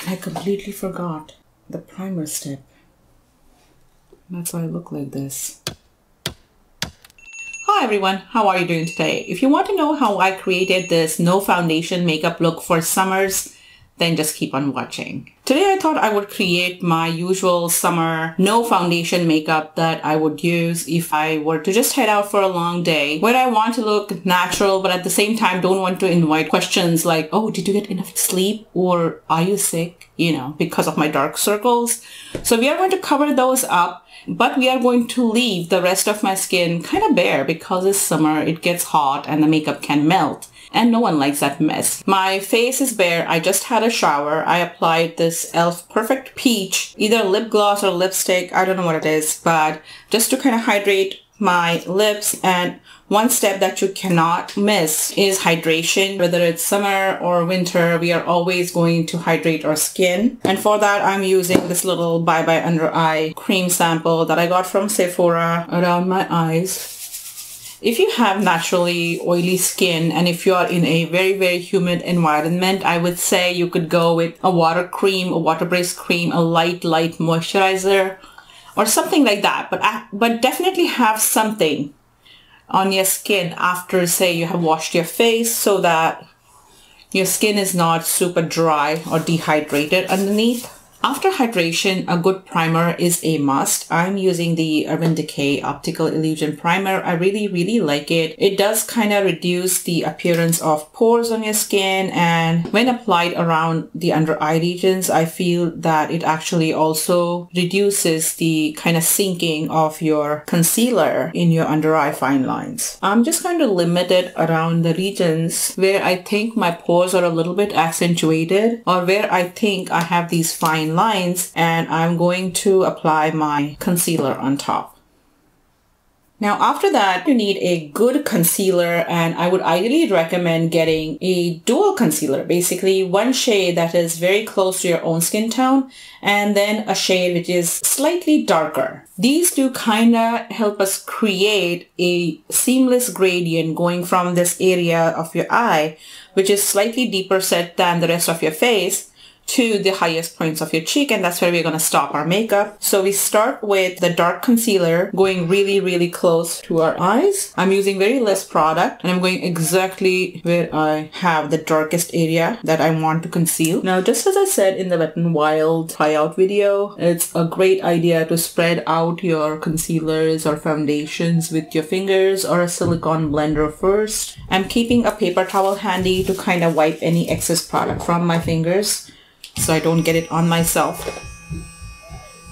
I completely forgot the primer step. That's why I look like this. Hi everyone, how are you doing today? If you want to know how I created this no foundation makeup look for summers, then just keep on watching. Today I thought I would create my usual summer no foundation makeup that I would use if I were to just head out for a long day where I want to look natural but at the same time don't want to invite questions like, oh, did you get enough sleep or are you sick? You know, because of my dark circles. So we are going to cover those up, but we are going to leave the rest of my skin kind of bare because it's summer, it gets hot and the makeup can melt. And no one likes that mess. My face is bare. I just had a shower. I applied this e.l.f. Perfect Peach, either lip gloss or lipstick. I don't know what it is, but just to kind of hydrate my lips. And one step that you cannot miss is hydration. Whether it's summer or winter, we are always going to hydrate our skin. And for that, I'm using this little Bye Bye Under Eye cream sample that I got from Sephora around my eyes. If you have naturally oily skin and if you are in a very, very humid environment, I would say you could go with a water cream, a water-based cream, a light moisturizer or something like that. But definitely have something on your skin after, say, you have washed your face so that your skin is not super dry or dehydrated underneath. After hydration, a good primer is a must. I'm using the Urban Decay Optical Illusion Primer. I really, really like it. It does kind of reduce the appearance of pores on your skin, and when applied around the under eye regions, I feel that it actually also reduces the kind of sinking of your concealer in your under eye fine lines. I'm just going to limit it around the regions where I think my pores are a little bit accentuated or where I think I have these fine lines, and I'm going to apply my concealer on top. Now after that, you need a good concealer, and I would ideally recommend getting a dual concealer, basically one shade that is very close to your own skin tone and then a shade which is slightly darker. These two kind of help us create a seamless gradient going from this area of your eye, which is slightly deeper set than the rest of your face, to the highest points of your cheek, and that's where we're going to stop our makeup. So we start with the dark concealer going really, really close to our eyes. I'm using very less product and I'm going exactly where I have the darkest area that I want to conceal. Now, just as I said in the Wet n Wild tryout video, it's a great idea to spread out your concealers or foundations with your fingers or a silicone blender first. I'm keeping a paper towel handy to kind of wipe any excess product from my fingers so I don't get it on myself.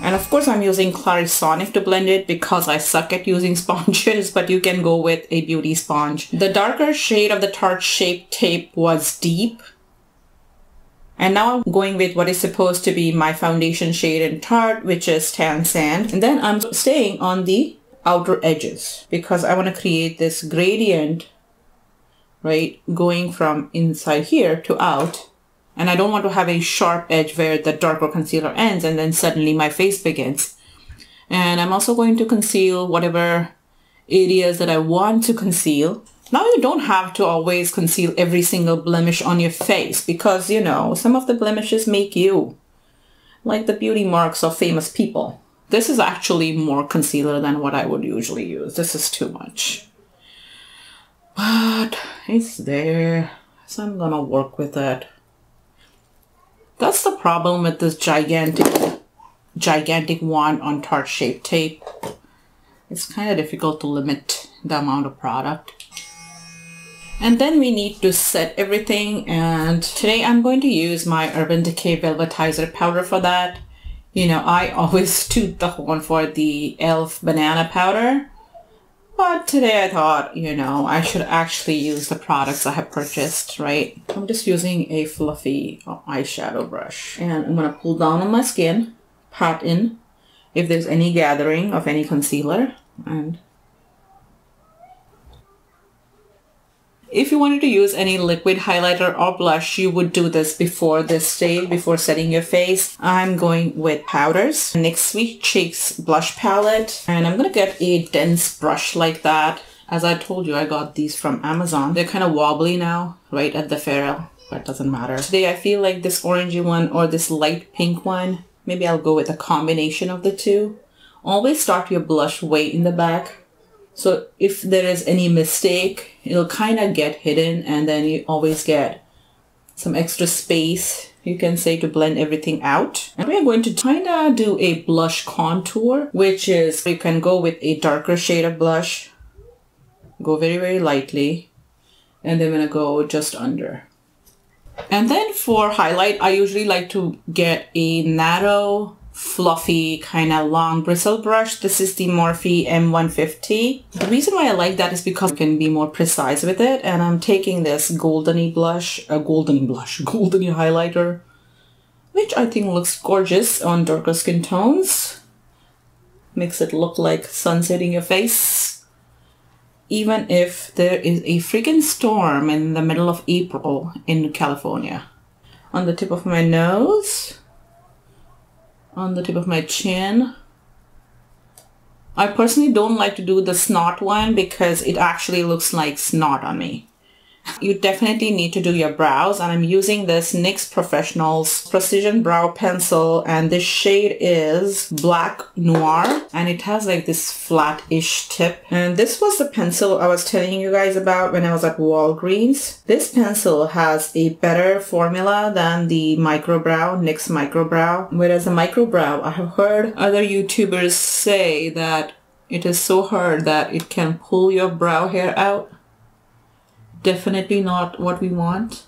And of course I'm using Clarisonic to blend it because I suck at using sponges, but you can go with a beauty sponge. The darker shade of the Tarte Shape Tape was deep. And now I'm going with what is supposed to be my foundation shade in Tarte, which is Tan Sand. And then I'm staying on the outer edges because I want to create this gradient, right, going from inside here to out. And I don't want to have a sharp edge where the darker concealer ends and then suddenly my face begins. And I'm also going to conceal whatever areas that I want to conceal. Now you don't have to always conceal every single blemish on your face because, you know, some of the blemishes make you, like the beauty marks of famous people. This is actually more concealer than what I would usually use. This is too much. But it's there, so I'm gonna work with it. That's the problem with this gigantic wand on Tarte Shape Tape. It's kind of difficult to limit the amount of product. And then we need to set everything, and today I'm going to use my Urban Decay Velvetizer powder for that. You know, I always toot the horn for the e.l.f. banana powder. But today I thought, you know, I should actually use the products I have purchased, right? I'm just using a fluffy eyeshadow brush. And I'm going to pull down on my skin, pat in if there's any gathering of any concealer. And if you wanted to use any liquid highlighter or blush, you would do this before this stage, before setting your face. I'm going with powders. NYX Sweet Cheeks blush palette. And I'm going to get a dense brush like that. As I told you, I got these from Amazon. They're kind of wobbly now, right at the ferrule. but doesn't matter. Today I feel like this orangey one or this light pink one, maybe I'll go with a combination of the two. Always start your blush way in the back. So if there is any mistake, it'll kind of get hidden, and then you always get some extra space, you can say, to blend everything out. And we're going to kind of do a blush contour, which is you can go with a darker shade of blush. Go very, very lightly. And then I'm going to go just under. And then for highlight, I usually like to get a narrow, fluffy, kind of long bristle brush. This is the Morphe M150. The reason why I like that is because I can be more precise with it. And I'm taking this goldeny highlighter, which I think looks gorgeous on darker skin tones. Makes it look like sunset in your face. Even if there is a freaking storm in the middle of April in California. On the tip of my nose. On the tip of my chin. I personally don't like to do the snot one because it actually looks like snot on me. You definitely need to do your brows, and I'm using this NYX Professionals Precision Brow Pencil, and this shade is Black Noir, and it has like this flat-ish tip. And this was the pencil I was telling you guys about when I was at Walgreens. This pencil has a better formula than the Micro Brow, NYX Micro Brow. Whereas the Micro Brow, I have heard other YouTubers say that it is so hard that it can pull your brow hair out. Definitely not what we want,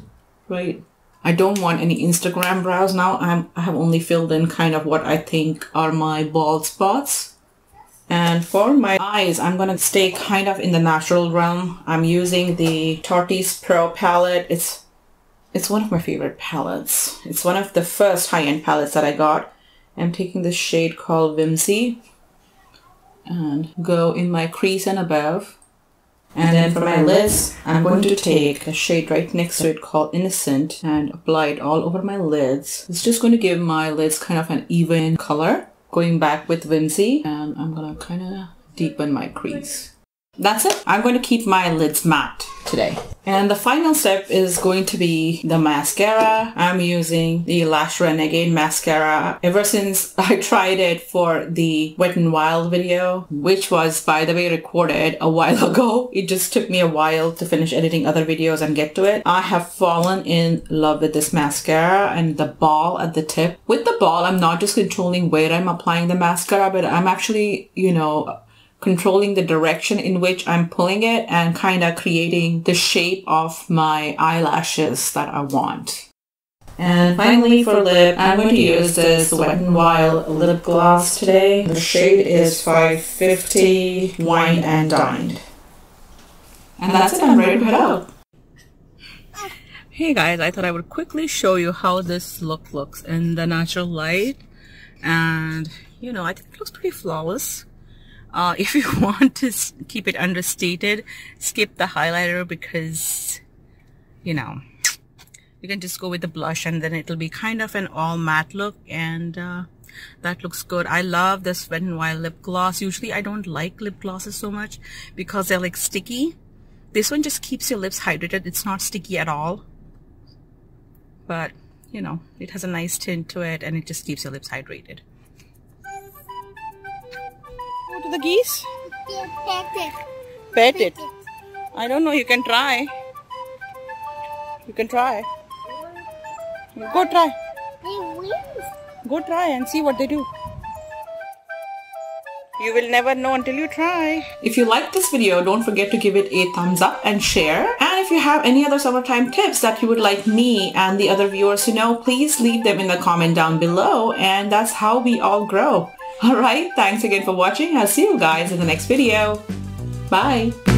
right? I don't want any Instagram brows now. I have only filled in kind of what I think are my bald spots. And for my eyes, I'm gonna stay kind of in the natural realm. I'm using the Tortoise Pro palette. It's one of my favorite palettes. It's one of the first high-end palettes that I got. I'm taking this shade called Whimsy and go in my crease and above. And then for my lids, I'm going to take a shade right next to it called Innocent and apply it all over my lids. It's just going to give my lids kind of an even color. Going back with Whimsy, and I'm going to kind of deepen my crease. That's it. I'm going to keep my lids matte today. And the final step is going to be the mascara. I'm using the Lash Renegade mascara ever since I tried it for the Wet n Wild video, which was, by the way, recorded a while ago. It just took me a while to finish editing other videos and get to it. I have fallen in love with this mascara and the ball at the tip. With the ball, I'm not just controlling where I'm applying the mascara, but I'm actually, you know, controlling the direction in which I'm pulling it and kind of creating the shape of my eyelashes that I want. And finally for lip, I'm going to use this Wet n Wild lip gloss today. The shade is 550 Wine and Dined. And that's it, I'm ready to head out. Hey guys, I thought I would quickly show you how this look looks in the natural light. And, you know, I think it looks pretty flawless. If you want to keep it understated, skip the highlighter because, you know, you can just go with the blush and then it'll be kind of an all matte look, and that looks good. I love this Wet n Wild lip gloss. Usually I don't like lip glosses so much because they're like sticky. This one just keeps your lips hydrated. It's not sticky at all. But, you know, it has a nice tint to it and it just keeps your lips hydrated. To the geese? Pet it. Pet it. I don't know, you can try. You can try. Go try. Go try and see what they do. You will never know until you try. If you like this video, don't forget to give it a thumbs up and share. And if you have any other summertime tips that you would like me and the other viewers to know, please leave them in the comment down below. And that's how we all grow. Alright, thanks again for watching. I'll see you guys in the next video. Bye!